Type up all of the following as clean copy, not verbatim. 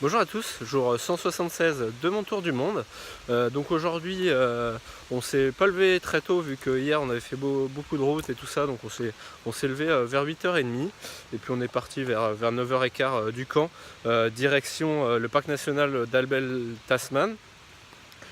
Bonjour à tous, jour 176 de mon tour du monde. Donc aujourd'hui on s'est pas levé très tôt vu que hier on avait fait beaucoup de route et tout ça, donc on s'est levé vers 8h30 et puis on est parti vers 9h15 du camp, direction le parc national d'Albel Tasman.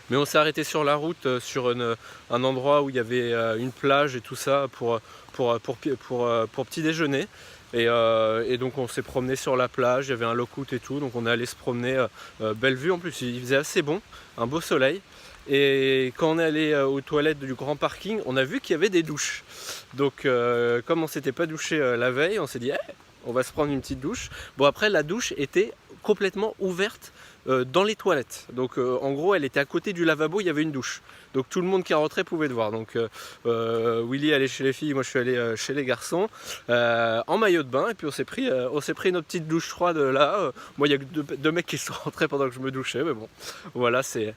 Mais on s'est arrêté sur la route sur un endroit où il y avait une plage et tout ça pour petit déjeuner. Et donc on s'est promené sur la plage, il y avait un lock-out et tout, donc on est allé se promener, belle vue en plus, il faisait assez bon, un beau soleil. Et quand on est allé aux toilettes du grand parking, on a vu qu'il y avait des douches. Donc comme on s'était pas douché la veille, on s'est dit on va se prendre une petite douche. Bon, après la douche était complètement ouverte dans les toilettes. Donc en gros elle était à côté du lavabo, il y avait une douche. Donc tout le monde qui rentrait pouvait le voir. Donc Willy allait chez les filles, moi je suis allé chez les garçons en maillot de bain, et puis on s'est pris notre petite douche froide là. Moi il y a que deux mecs qui sont rentrés pendant que je me douchais, mais bon voilà, c'est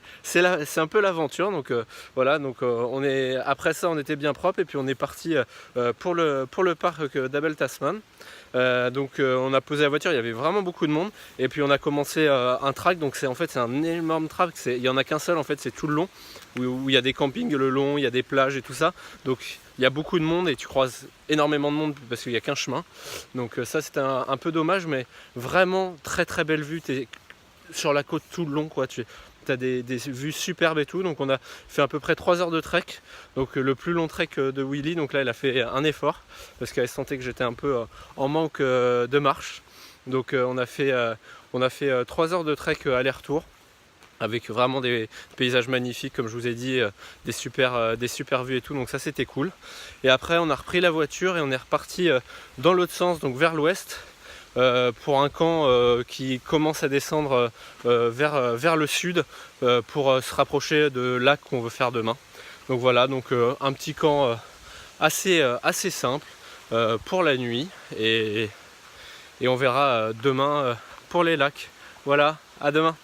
un peu l'aventure. Donc voilà, donc après ça on était bien propre, et puis on est parti pour le parc d'Abel Tasman. Donc on a posé la voiture, il y avait vraiment beaucoup de monde, et puis on a commencé un track. Donc c'est un énorme track, il n'y en a qu'un seul en fait, c'est tout le long où il y a des campings le long, il y a des plages et tout ça. Donc il y a beaucoup de monde et tu croises énormément de monde parce qu'il n'y a qu'un chemin. Donc ça c'était un peu dommage, mais vraiment très très belle vue. Tu es sur la côte tout le long, quoi. Tu as des vues superbes et tout. Donc on a fait à peu près 3 heures de trek, donc le plus long trek de Willy. Donc là il a fait un effort parce qu'elle sentait que j'étais un peu en manque de marche. Donc on a fait 3 heures de trek aller-retour, avec vraiment des paysages magnifiques, comme je vous ai dit, des super vues et tout, donc ça c'était cool. Et après on a repris la voiture et on est reparti dans l'autre sens, donc vers l'ouest, pour un camp qui commence à descendre vers le sud, pour se rapprocher de lac qu'on veut faire demain. Donc voilà, donc un petit camp assez simple pour la nuit, et on verra demain pour les lacs. Voilà, à demain.